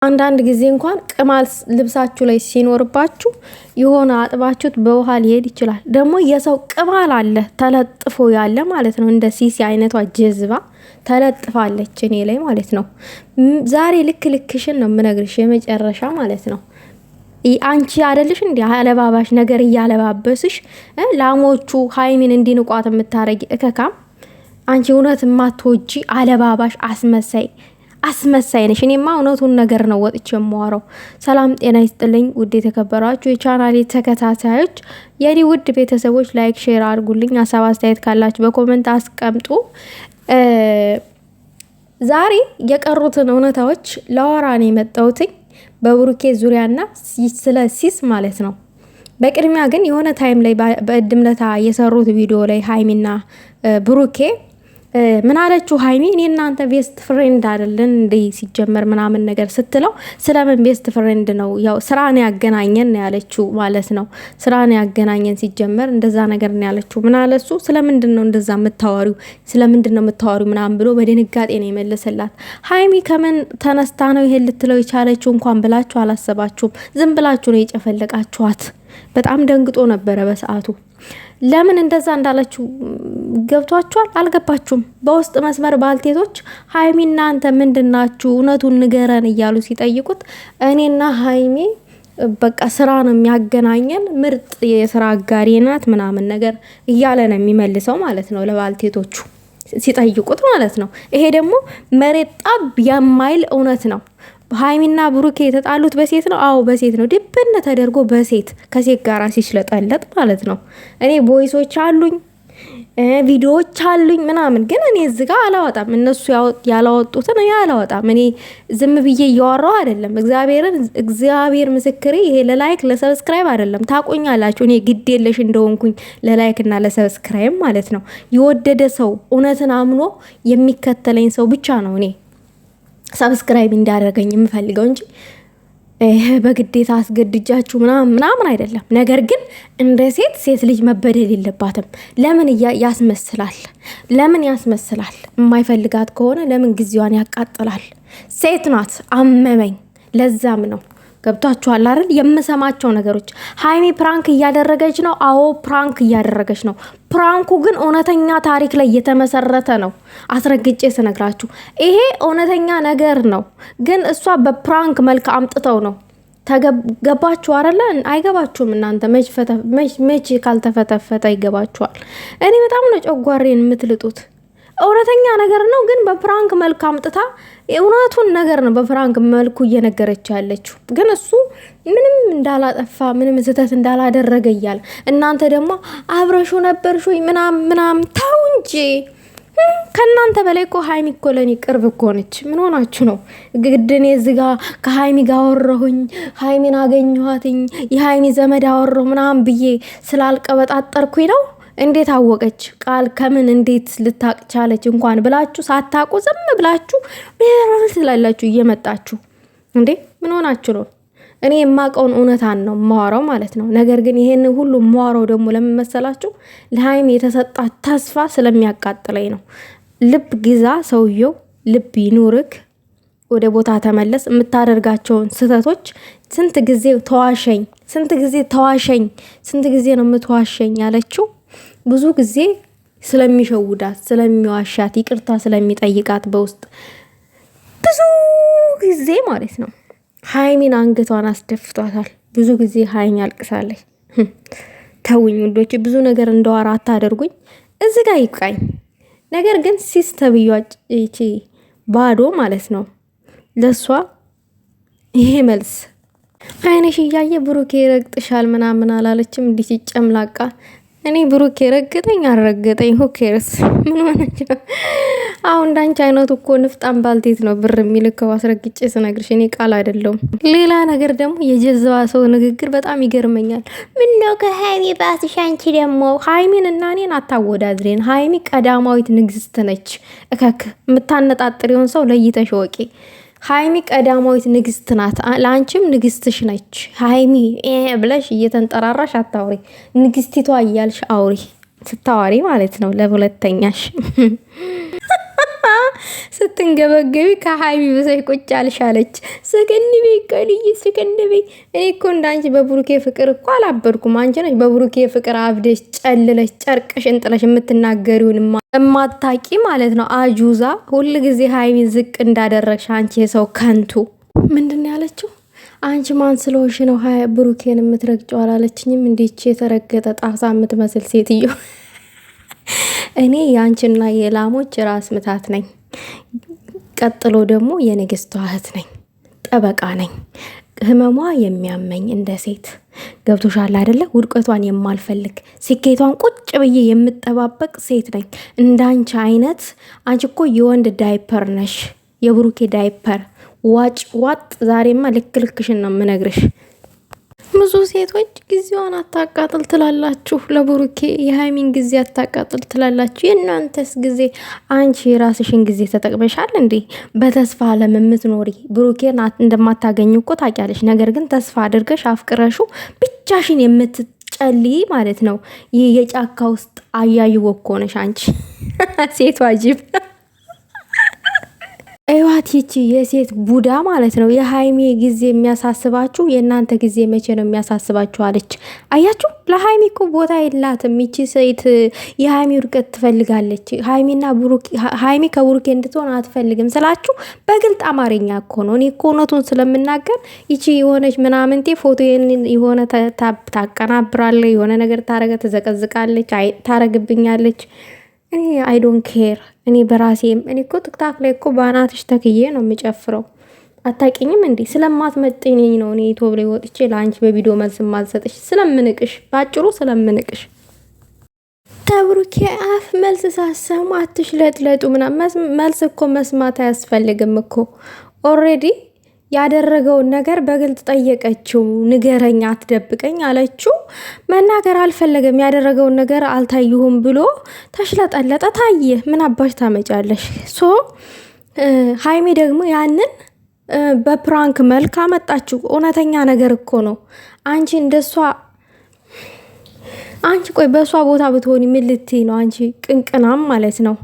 አንዳንድ ጊዜ እንኳን ቅማል ልብሳችሁ ላይ ሲኖርባችሁ የሆነ አጥባችሁት በውሃ ሊሄድ ይችላል። ደግሞ የሰው ቅማል አለ ተለጥፎ ያለ ማለት ነው። እንደ ሲሲ አይነቷ ጀዝባ ተለጥፋለች እኔ ላይ ማለት ነው። ዛሬ ልክሽን ነው የምነግርሽ የመጨረሻ ማለት ነው። አንቺ አይደልሽ እንዴ አለባባሽ ነገር እያለባበስሽ ላሞቹ ሀይሚን እንዲንቋት የምታረጊ እከካም አንቺ እውነት ማትወጂ አለባባሽ አስመሳይ ነሽ። እኔማ እውነቱን ነገር ነው ወጥቼ የማወራው። ሰላም ጤና ይስጥልኝ ውድ የተከበራችሁ የቻናሌ ተከታታዮች፣ የኔ ውድ ቤተሰቦች ላይክ ሼር አድርጉልኝ። ሀሳብ አስተያየት ካላችሁ በኮሜንት አስቀምጡ። ዛሬ የቀሩትን እውነታዎች ላወራ ነው የመጣሁት በብሩኬ ዙሪያና ስለ ሲስ ማለት ነው። በቅድሚያ ግን የሆነ ታይም ላይ በእድምለታ የሰሩት ቪዲዮ ላይ ሀይሚና ብሩኬ ምን አለችው? ሀይሚ እኔ እናንተ ቤስት ፍሬንድ አይደለን እንዴ ሲጀመር ምናምን ነገር ስትለው ስለምን ቤስት ፍሬንድ ነው? ያው ስራ ነው ያገናኘን ነው ያለችው ማለት ነው። ስራ ነው ያገናኘን ሲጀመር እንደዛ ነገር ነው ያለችው። ምን አለሱ? ስለምንድን ነው እንደዛ የምታወሪው? ስለምንድን ነው የምታወሪው ምናምን ብሎ በድንጋጤ ነው የመለሰላት። ሀይሚ ከምን ተነስታ ነው ይሄን ልትለው የቻለችው እንኳን ብላችሁ አላሰባችሁም። ዝም ብላችሁ ነው የጨፈለቃችኋት። በጣም ደንግጦ ነበረ በሰዓቱ። ለምን እንደዛ እንዳለችው ገብቷችኋል? አልገባችሁም? በውስጥ መስመር ባልቴቶች ሀይሚና አንተ ምንድናችሁ እውነቱን ንገረን እያሉ ሲጠይቁት እኔና ሀይሚ በቃ ስራ ነው የሚያገናኘን ምርጥ የስራ አጋሪ ናት ምናምን ነገር እያለ ነው የሚመልሰው ማለት ነው ለባልቴቶቹ ሲጠይቁት ማለት ነው። ይሄ ደግሞ መሬት ጣብ የማይል እውነት ነው። ሀይሚና ብሩኬ የተጣሉት በሴት ነው። አዎ በሴት ነው። ድብነ ተደርጎ በሴት ከሴት ጋር ሲሽለጠለጥ ማለት ነው። እኔ ቦይሶች አሉኝ ቪዲዮዎች አሉኝ ምናምን፣ ግን እኔ እዚህ ጋር አላወጣም። እነሱ ያላወጡትን እኔ አላወጣም። እኔ ዝም ብዬ እያወራሁ አይደለም። እግዚአብሔር ምስክሬ፣ ይሄ ለላይክ ለሰብስክራይብ አይደለም። ታቆኛላችሁ እኔ ግድ የለሽ እንደሆንኩኝ ለላይክ እና ለሰብስክራይብ ማለት ነው። የወደደ ሰው እውነትን አምኖ የሚከተለኝ ሰው ብቻ ነው እኔ ሰብስክራይብ እንዲያደርገኝ የምፈልገው እንጂ በግዴታ አስገድጃችሁ ምናምን አይደለም። ነገር ግን እንደ ሴት ልጅ መበደል የለባትም። ለምን ያስመስላል? የማይፈልጋት ከሆነ ለምን ጊዜዋን ያቃጥላል? ሴት ናት። አመመኝ። ለዛም ነው ገብቷችኋል አይደል? የምሰማቸው ነገሮች ሀይሚ ፕራንክ እያደረገች ነው። አዎ ፕራንክ እያደረገች ነው። ፕራንኩ ግን እውነተኛ ታሪክ ላይ የተመሰረተ ነው። አስረግጬ ስነግራችሁ ይሄ እውነተኛ ነገር ነው። ግን እሷ በፕራንክ መልክ አምጥተው ነው። ተገባችሁ አይደለ? አይገባችሁም እናንተ መች ካልተፈተፈተ ይገባችኋል። እኔ በጣም ነው ጨጓሬን የምትልጡት። እውነተኛ ነገር ነው፣ ግን በፍራንክ መልክ አምጥታ እውነቱን ነገር ነው በፍራንክ መልኩ እየነገረች ያለችው። ግን እሱ ምንም እንዳላጠፋ ምንም ስህተት እንዳላደረገ እያለ እናንተ ደግሞ አብረሹ ነበርሹ ምናምን ተው እንጂ። ከእናንተ በላይ እኮ ሀይሚ እኮ ለኔ ቅርብ እኮ ነች። ምን ሆናችሁ ነው? ግድኔ እዚህ ጋር ከሀይሚ ጋር አወራሁኝ፣ ሀይሚን አገኘኋትኝ፣ የሀይሚ ዘመድ አወራሁ ምናምን ብዬ ስላልቀበጣጠርኩኝ ነው። እንዴት አወቀች? ቃል ከምን እንዴት ልታቅ ቻለች? እንኳን ብላችሁ ሳታቁ ዝም ብላችሁ ስላላችሁ እየመጣችሁ እንዴ ምን ሆናችሁ ነው? እኔ የማውቀውን እውነታን ነው የማወራው ማለት ነው። ነገር ግን ይሄን ሁሉ የማወራው ደግሞ ለምን መሰላችሁ? ለሀይሚ የተሰጣት ተስፋ ስለሚያቃጥለኝ ነው። ልብ ግዛ ሰውየው፣ ልብ ይኑርክ፣ ወደ ቦታ ተመለስ። የምታደርጋቸውን ስህተቶች ስንት ጊዜ ተዋሸኝ፣ ስንት ጊዜ ነው የምትዋሸኝ ያለችው ብዙ ጊዜ ስለሚሸውዳት ስለሚዋሻት ይቅርታ ስለሚጠይቃት በውስጥ ብዙ ጊዜ ማለት ነው። ሀይሚን አንገቷን አስደፍቷታል። ብዙ ጊዜ ሀይሚ አልቅሳለች። ተውኝ ውዶች፣ ብዙ ነገር እንደዋራ አታደርጉኝ። እዚህ ጋር ይብቃኝ። ነገር ግን ሲስ ተብያጭ እቺ ባዶ ማለት ነው። ለሷ ይሄ መልስ አይነሽ እያየ ብሩኬ ረግጥሻል ምናምን አላለችም። እንዲህ ጨምላቃ እኔ ብሩኬ ረገጠኝ አልረገጠኝ ሁኬርስ ምን ሆነች ነው? አሁን እንዳንቺ አይነቱ እኮ ንፍጣም ባልቴት ነው ብር የሚልከው። አስረግጬ ስነግርሽ እኔ ቃል አይደለሁም። ሌላ ነገር ደግሞ የጀዝባ ሰው ንግግር በጣም ይገርመኛል። ምን ነው ከሀይሚ ባስሽ አንቺ ደግሞ ሀይሚን እና እኔን አታወዳድሬን። ሀይሚ ቀዳማዊት ንግስት ነች። እከክ የምታነጣጥሪውን ሰው ለይተሽ ወቂ። ሀይሚ ቀዳማዊት ንግስት ናት። ለአንቺም ንግስትሽ ነች። ሀይሚ ብለሽ እየተንጠራራሽ አታውሪ። ንግስቲቷ እያልሽ አውሪ፣ ስታዋሪ ማለት ነው ለሁለተኛሽ ስትንገበገቢ ከሀይሚ ብሰሽ ቁጭ አልሻለች። ስክንቤ ቀልይ ስክንቤ። እኔ እኮ እንዳንቺ በብሩኬ ፍቅር እኮ አላበድኩም። አንቺ ነሽ በብሩኬ ፍቅር አብደሽ ጨልለሽ ጨርቅሽን ጥለሽ የምትናገሪውን እማታቂ ማለት ነው። አጁዛ ሁል ጊዜ ሀይሚ ዝቅ እንዳደረግሽ አንቺ የሰው ከንቱ። ምንድን ያለችው? አንቺ ማን ስለሆንሽ ነው ብሩኬን የምትረግጨው አላለችኝም? እንዲች የተረገጠ ጣሳ የምትመስል ሴትዮ። እኔ የአንቺና የላሞች ራስ ምታት ነኝ። ቀጥሎ ደግሞ የንግስቷ እህት ነኝ፣ ጠበቃ ነኝ። ህመሟ የሚያመኝ እንደ ሴት ገብቶሻል አይደለ? ውድቀቷን የማልፈልግ ስኬቷን ቁጭ ብዬ የምጠባበቅ ሴት ነኝ። እንዳንቺ አይነት አንቺ እኮ የወንድ ዳይፐር ነሽ፣ የብሩኬ ዳይፐር ዋጭ ዋጥ። ዛሬማ ልክ ልክሽን ነው የምነግርሽ። ብዙ ሴቶች ጊዜዋን አታቃጥል ትላላችሁ፣ ለብሩኬ የሃይሚን ጊዜ አታቃጥል ትላላችሁ። የእናንተስ ጊዜ? አንቺ የራስሽን ጊዜ ተጠቅመሻል እንዴ? በተስፋ አለም የምትኖሪ ብሩኬን እንደማታገኙ እኮ ታውቂያለሽ። ነገር ግን ተስፋ አድርገሽ አፍቅረሹ ብቻሽን የምትጨልይ ማለት ነው። ይህ የጫካ ውስጥ አያይወ እኮ ነሽ አንቺ ሴቷ ጅብ። እዋት ይቺ የሴት ቡዳ ማለት ነው። የሃይሚ ጊዜ የሚያሳስባችሁ የእናንተ ጊዜ መቼ ነው የሚያሳስባችሁ አለች። አያችሁ፣ ለሃይሚ እኮ ቦታ የላትም ይቺ ሴት። የሃይሚ ውድቀት ትፈልጋለች። ሃይሚ ከብሩኬ እንድትሆን አትፈልግም ስላችሁ በግልጥ አማርኛ እኮ ነው። እኔ እኮ እውነቱን ስለምናገር ይቺ የሆነች ምናምንቴ ፎቶ የሆነ ታቀናብራለች፣ የሆነ ነገር ትዘቀዝቃለች፣ ታረግብኛለች። እኔ አይዶን ኬር። እኔ በራሴም እኔ እኮ ትክታክ ላይ እኮ ባናትሽ ተክዬ ነው የምጨፍረው። አታቂኝም እንዴ? ስለማትመጥኝኝ ነው እኔ ዩቲዩብ ላይ ወጥቼ ለአንቺ በቪዲዮ መልስ ማልሰጥሽ። ስለምንቅሽ፣ ባጭሩ ስለምንቅሽ። ተብሩኬ አፍ መልስ ሳሰሙ አትሽለጥለጡ ምናምን። መልስ እኮ መስማት አያስፈልግም እኮ ኦልሬዲ ያደረገውን ነገር በግልጽ ጠየቀችው። ንገረኝ፣ አትደብቀኝ አለችው። መናገር አልፈለገም። ያደረገውን ነገር አልታየሁም ብሎ ተሽለጠለጠ። ታየ። ምን አባሽ ታመጫለሽ? ሃይሜ ደግሞ ያንን በፕራንክ መልክ አመጣችው። እውነተኛ ነገር እኮ ነው። አንቺ እንደሷ ቆይ በሷ ቦታ ብትሆኒ ምን ልትይ ነው? አንቺ ቅንቅናም ማለት ነው፣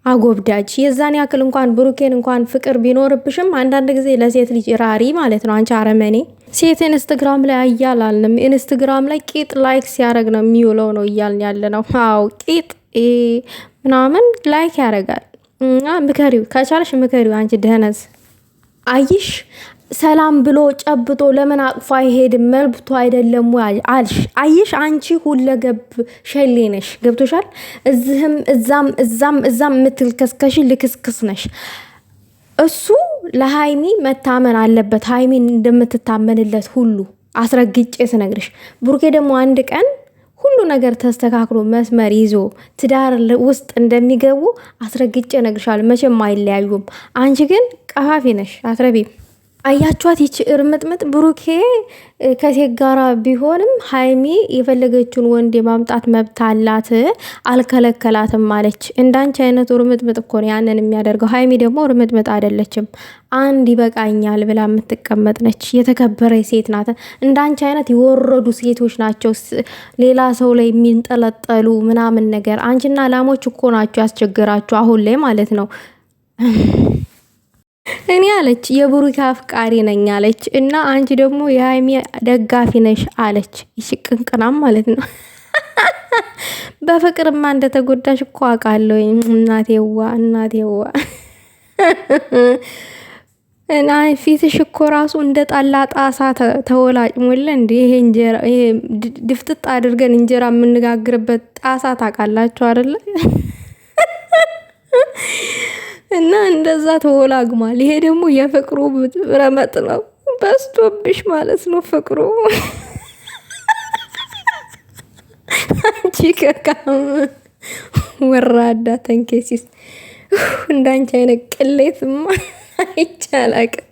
አጎብዳጅ። የዛን ያክል እንኳን ብሩኬን እንኳን ፍቅር ቢኖርብሽም አንዳንድ ጊዜ ለሴት ልጅ ራሪ ማለት ነው። አንቺ አረመኔ ሴት ኢንስትግራም ላይ አያላልንም። ኢንስትግራም ላይ ቂጥ ላይክ ሲያደርግ ነው የሚውለው ነው እያልን ያለ ነው። አዎ ቂጥ ምናምን ላይክ ያደርጋል። ምከሪው፣ ከቻለሽ ምከሪው። አንቺ ደህነዝ አይሽ ሰላም ብሎ ጨብጦ ለምን አቅፎ አይሄድም? መብቱ አይደለም አልሽ? አይሽ አንቺ ሁለገብ ሸሌ ነሽ። ገብቶሻል? እዚህም እዛም የምትልከስከሽ ልክስክስ ነሽ። እሱ ለሃይሚ መታመን አለበት፣ ሃይሚን እንደምትታመንለት ሁሉ አስረግጬ ስነግርሽ። ብሩኬ ደግሞ አንድ ቀን ሁሉ ነገር ተስተካክሎ መስመር ይዞ ትዳር ውስጥ እንደሚገቡ አስረግጬ ነግርሻለሁ። መቼም አይለያዩም። አንቺ ግን ቀፋፊ ነሽ፣ አትረቢም። አያችኋት? ይቺ እርምጥምጥ ብሩኬ ከሴት ጋራ ቢሆንም ሃይሚ የፈለገችውን ወንድ የማምጣት መብት አላት፣ አልከለከላትም ማለች። እንዳንቺ አይነት እርምጥምጥ እኮ ነው ያንን የሚያደርገው። ሃይሚ ደግሞ እርምጥምጥ አይደለችም። አንድ ይበቃኛል ብላ የምትቀመጥ ነች። የተከበረ ሴት ናት። እንዳንቺ አይነት የወረዱ ሴቶች ናቸው ሌላ ሰው ላይ የሚንጠለጠሉ ምናምን ነገር። አንቺና ላሞች እኮ ናቸው ያስቸግራችሁ አሁን ላይ ማለት ነው። እኔ አለች የብሩኬ አፍቃሪ ነኝ አለች፣ እና አንቺ ደግሞ የሃይሚ ደጋፊ ነሽ አለች። ይሽቅንቅናም ማለት ነው። በፍቅርማ እንደተጎዳሽ እኮ አውቃለሁ እናቴዋ። እና ፊትሽ እኮ ራሱ እንደ ጣላ ጣሳ ተወላጭሞለ እንዴ! ይሄ እንጀራ ይሄ ድፍጥጥ አድርገን እንጀራ የምንጋግርበት ጣሳ ታውቃላችሁ አይደለ? እና እንደዛ ተወላግሟል። ይሄ ደግሞ የፍቅሩ ረመጥ ነው፣ በስቶብሽ ማለት ነው ፍቅሩ። አንቺ ከካም ወራዳ ተንኬሲስ፣ እንዳንቺ አይነት ቅሌትማ አይቻላቅም።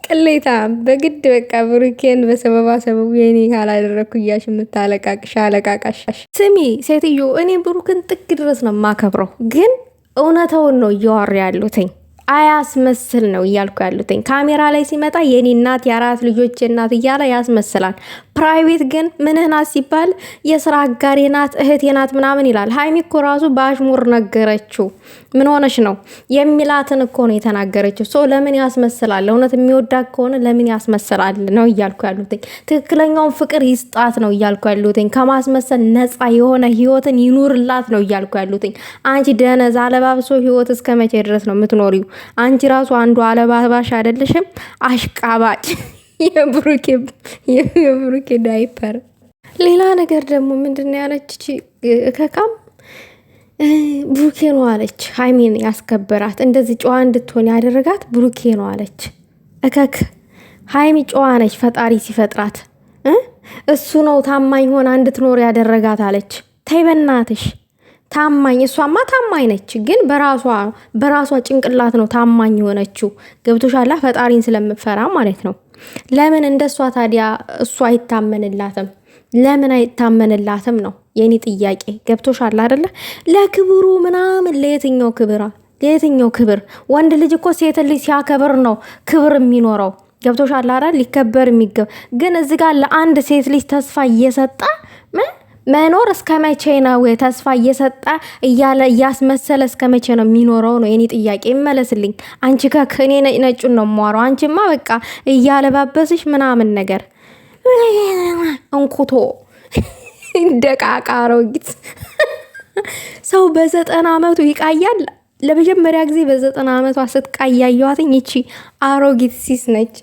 ቅሌታ በግድ በቃ ብሩኬን በሰበባ ሰበቡ የኔ ካላደረግኩ እያሽ የምታለቃቅሽ አለቃቃሽ። ስሚ ሴትዮ፣ እኔ ብሩክን ጥግ ድረስ ነው የማከብረው፣ ግን እውነታውን ነው እያወራ ያሉትኝ። አያስመስል ነው እያልኩ ያሉትኝ። ካሜራ ላይ ሲመጣ የኔ እናት የአራት ልጆች እናት እያለ ያስመስላል። ፕራይቬት ግን ምንህ ናት ሲባል የስራ አጋሬ ናት እህቴ ናት ምናምን ይላል። ሀይሚ እኮ ራሱ በአሽሙር ነገረችው። ምን ሆነሽ ነው የሚላትን እኮ ነው የተናገረችው። ሶ ለምን ያስመስላል? እውነት የሚወዳት ከሆነ ለምን ያስመስላል ነው እያልኩ ያሉትኝ። ትክክለኛውን ፍቅር ይስጣት ነው እያልኩ ያሉትኝ። ከማስመሰል ነፃ የሆነ ህይወትን ይኑርላት ነው እያልኩ ያሉትኝ። አንቺ ደነዝ አለባብሶ ህይወት እስከ መቼ ድረስ ነው የምትኖሪው? አንቺ ራሱ አንዱ አለባባሽ አይደለሽም? አሽቃባጭ የብሩኬ ዳይፐር። ሌላ ነገር ደግሞ ምንድን ያለች ከካም ብሩኬ ነው አለች። ሀይሚን ያስከበራት እንደዚህ ጨዋ እንድትሆን ያደረጋት ብሩኬ ነው አለች። እከክ ሀይሚ ጨዋ ነች፣ ፈጣሪ ሲፈጥራት እሱ ነው ታማኝ ሆና እንድትኖር ያደረጋት አለች። ተይ በናትሽ ታማኝ፣ እሷማ ታማኝ ነች፣ ግን በራሷ ጭንቅላት ነው ታማኝ የሆነችው። ገብቶሻላ? ፈጣሪን ስለምፈራ ማለት ነው። ለምን እንደሷ ታዲያ እሱ አይታመንላትም? ለምን አይታመንላትም ነው የኔ ጥያቄ። ገብቶሻል አይደለ? ለክብሩ ምናምን ለየትኛው ክብር? ለየትኛው ክብር? ወንድ ልጅ እኮ ሴት ልጅ ሲያከብር ነው ክብር የሚኖረው። ገብቶሻል አይደል? ሊከበር የሚገባ ግን እዚህ ጋር ለአንድ ሴት ልጅ ተስፋ እየሰጠ መኖር እስከ መቼ ነው? ተስፋ እየሰጠ እያለ እያስመሰለ እስከ መቼ ነው የሚኖረው ነው የኔ ጥያቄ። ይመለስልኝ። አንቺ ከእኔ ነጩን ነው የማወራው። አንቺማ በቃ እያለባበስሽ ምናምን ነገር እንኩቶ ደቃቃ አሮጊት። ሰው በ90 ዓመቱ ይቃያል። ለመጀመሪያ ጊዜ በ90 ዓመቷ ስትቃያየዋትኝ ይቺ አሮጊት ሲስ ነች።